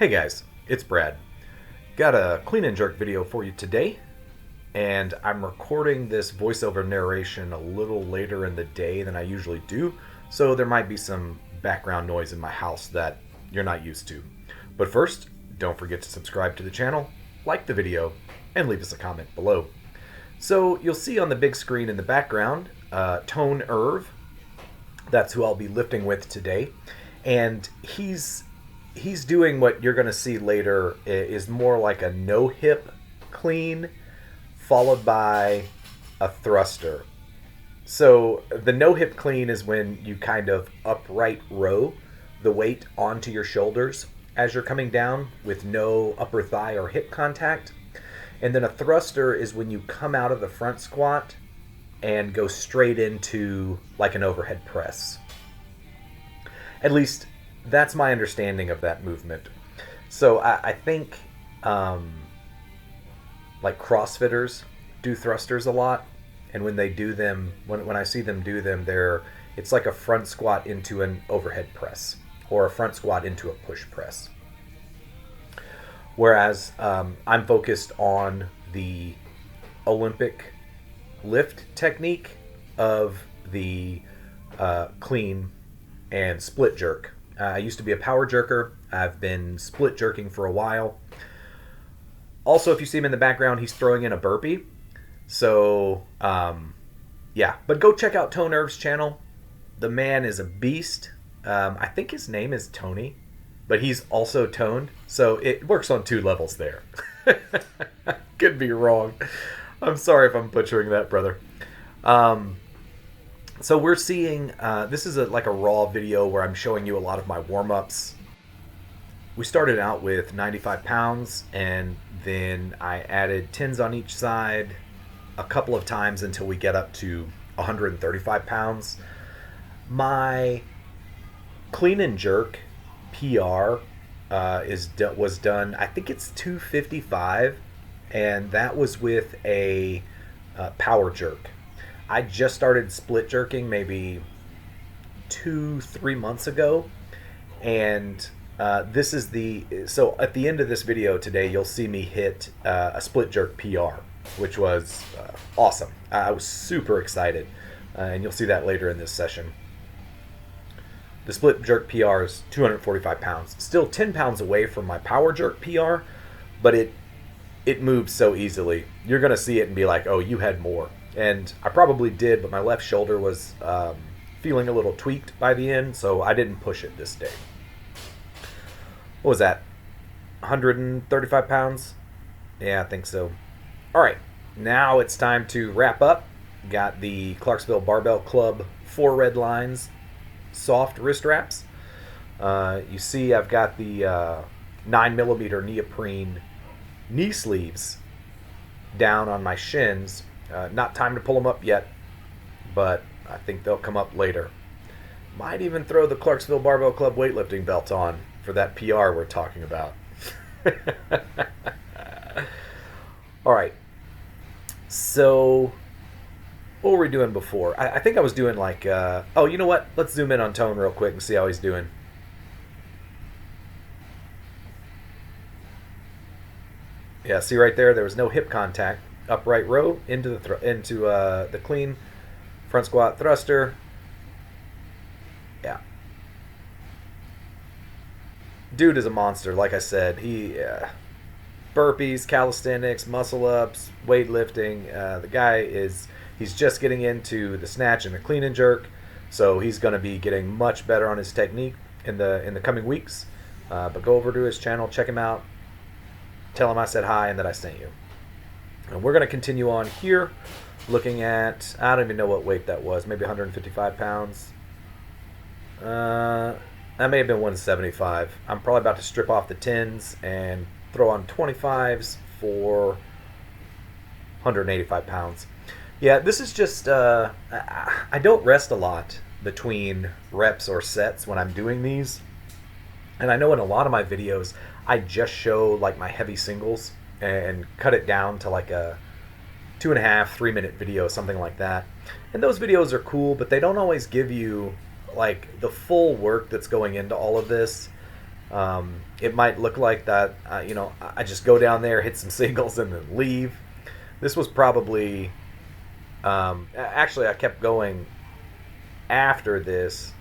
Hey guys, it's Brad. Got a clean and jerk video for you today, and I'm recording this voiceover narration a little later in the day than I usually do, so there might be some background noise in my house that you're not used to. But first, don't forget to subscribe to the channel, like the video, and leave us a comment below. So you'll see on the big screen in the background, Tone Irv. That's who I'll be lifting with today, and he's doing what you're going to see later is more like a no hip clean followed by a thruster. So the no hip clean is when you kind of upright row the weight onto your shoulders as you're coming down with no upper thigh or hip contact. And then a thruster is when you come out of the front squat and go straight into like an overhead press. At least that's my understanding of that movement. So I think like CrossFitters do thrusters a lot, and when they do them, when I see them do them, it's like a front squat into an overhead press or a front squat into a push press. Whereas I'm focused on the Olympic lift technique of the clean and split jerk. I used to be a power jerker. I've been split jerking for a while. Also, if you see him in the background, he's throwing in a burpee. So, yeah. But go check out Tone Irv's channel. The man is a beast. I think his name is Tony, but he's also toned. So it works on two levels there. Could be wrong. I'm sorry if I'm butchering that, brother. So we're seeing, this is like a raw video where I'm showing you a lot of my warm-ups. We started out with 95 pounds, and then I added 10s on each side a couple of times until we get up to 135 pounds. My clean and jerk PR was done, I think it's 255, and that was with a power jerk. I just started split jerking maybe 2-3 months ago, and this is so at the end of this video today you'll see me hit a split jerk PR, which was awesome. I was super excited, and you'll see that later in this session. The split jerk PR is 245 pounds, still 10 pounds away from my power jerk PR, but it moves so easily. You're gonna see it and be like, oh, you had more. And I probably did, but my left shoulder was feeling a little tweaked by the end, so I didn't push it this day. What was that? 135 pounds? Yeah, I think so. All right, now it's time to wrap up. Got the Clarksville Barbell Club 4 red lines soft wrist wraps. You see I've got the 9mm neoprene knee sleeves down on my shins. Not time to pull them up yet, but I think they'll come up later. Might even throw the Clarksville Barbell Club weightlifting belt on for that PR we're talking about. All right. So, what were we doing before? I think I was doing like, oh, you know what? Let's zoom in on Tone real quick and see how he's doing. Yeah, see right there was no hip contact. Upright row into the clean front squat thruster. Yeah, dude is a monster. Like I said, he burpees, calisthenics, muscle ups, weightlifting. The guy he's just getting into the snatch and the clean and jerk, so he's going to be getting much better on his technique in the coming weeks. But go over to his channel, check him out, tell him I said hi and that I sent you. And we're going to continue on here, looking at, I don't even know what weight that was, maybe 155 pounds. That may have been 175. I'm probably about to strip off the 10s and throw on 25s for 185 pounds. Yeah, this is just, I don't rest a lot between reps or sets when I'm doing these. And I know in a lot of my videos, I just show like my heavy singles and cut it down to like a 2.5-3 minute video, something like that. And those videos are cool, but they don't always give you like the full work that's going into all of this. It might look like that, I just go down there, hit some singles, and then leave. This was probably, actually, I kept going after this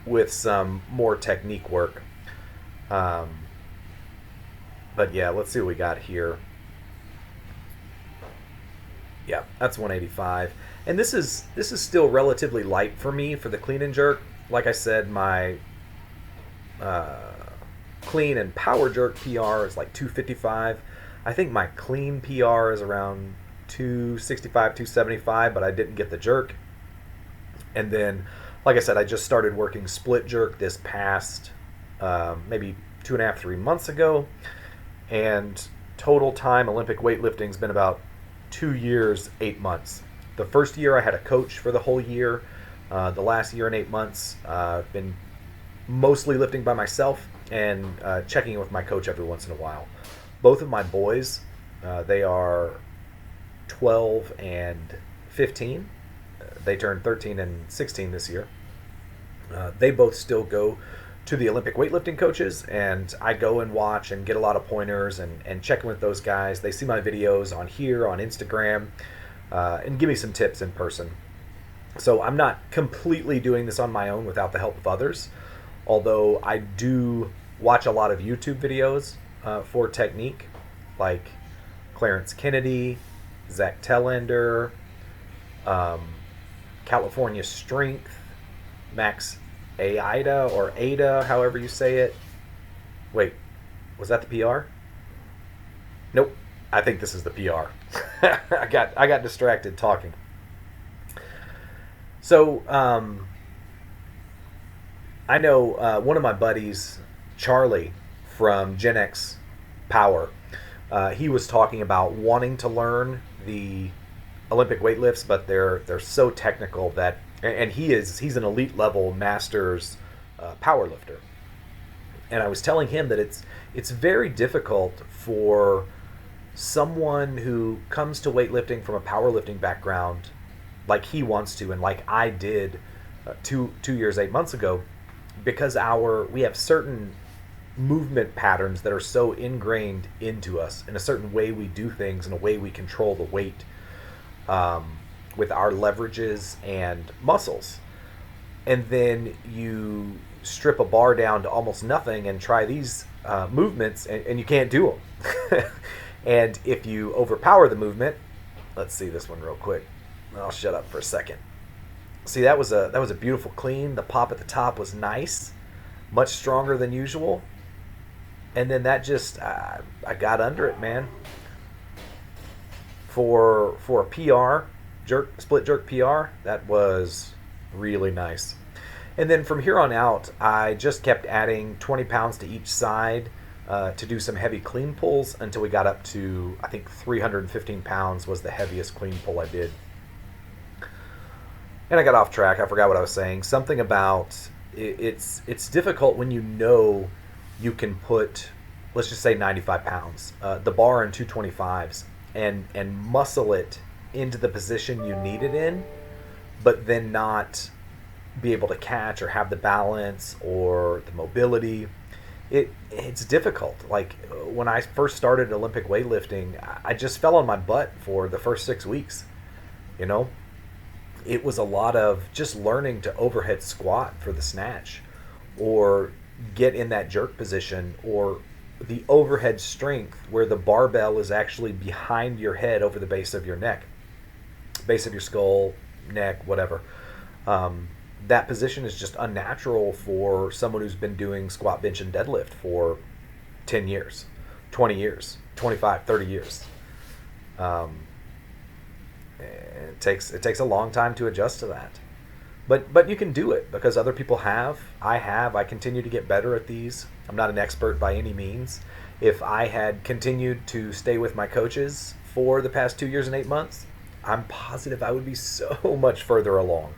with some more technique work. But yeah, let's see what we got here. Yeah, that's 185. And this is still relatively light for me for the clean and jerk. Like I said, my clean and power jerk PR is like 255. I think my clean PR is around 265, 275, but I didn't get the jerk. And then, like I said, I just started working split jerk this past maybe 2.5, 3 months ago. And total time Olympic weightlifting's been about 2 years, 8 months. The first year I had a coach for the whole year. The last year and 8 months, I've been mostly lifting by myself and checking in with my coach every once in a while. Both of my boys, they are 12 and 15. They turned 13 and 16 this year. They both still go to the Olympic weightlifting coaches, and I go and watch and get a lot of pointers and check in with those guys. They see my videos on here, on Instagram, and give me some tips in person. So I'm not completely doing this on my own without the help of others, although I do watch a lot of YouTube videos for technique, like Clarence Kennedy, Zach Telander, California Strength, Max Aida, or Ada, however you say it. Wait, was that the PR? Nope, I think this is the PR. I got distracted talking. So, I know one of my buddies, Charlie from Gen X Power, he was talking about wanting to learn the Olympic weightlifts, but they're so technical that, and he's an elite level masters power lifter. And I was telling him that it's very difficult for someone who comes to weightlifting from a powerlifting background, like he wants to, and like I did 2 years, 8 months ago, because we have certain movement patterns that are so ingrained into us, in a certain way we do things, in a way we control the weight, with our leverages and muscles. And then you strip a bar down to almost nothing and try these movements, and you can't do them. And if you overpower the movement, let's see this one real quick. I'll shut up for a second. See, that was a beautiful clean. The pop at the top was nice, much stronger than usual. And then that just, I got under it, man. For a PR, split jerk PR, that was really nice. And then from here on out, I just kept adding 20 pounds to each side to do some heavy clean pulls until we got up to, I think 315 pounds was the heaviest clean pull I did. And I got off track. I forgot what I was saying. Something about it's difficult when you know you can put, let's just say 95 pounds, the bar in 225s, and muscle it into the position you need it in, but then not be able to catch or have the balance or the mobility. It's difficult. Like when I first started Olympic weightlifting, I just fell on my butt for the first 6 weeks. It was a lot of just learning to overhead squat for the snatch, or get in that jerk position, or the overhead strength where the barbell is actually behind your head over the base of your neck, base of your skull, neck, whatever. That position is just unnatural for someone who's been doing squat, bench, and deadlift for 10 years, 20 years, 25, 30 years. It takes a long time to adjust to that. But you can do it because other people have. I continue to get better at these. I'm not an expert by any means. If I had continued to stay with my coaches for the past 2 years and 8 months, I'm positive I would be so much further along.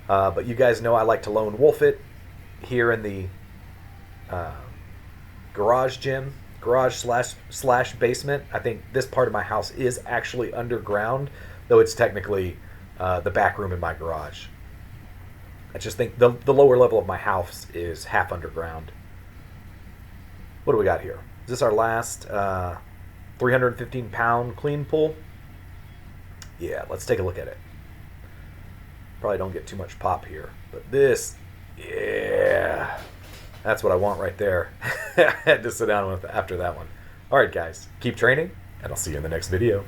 But you guys know I like to lone wolf it here in the garage slash basement. I think this part of my house is actually underground, though it's technically the back room in my garage. I just think the lower level of my house is half underground. What do we got here? Is this our last 315 pound clean pull? Yeah, let's take a look at it. Probably don't get too much pop here, but this, yeah, that's what I want right there. I had to sit down with after that one. All right, guys, keep training, and I'll see you in the next video.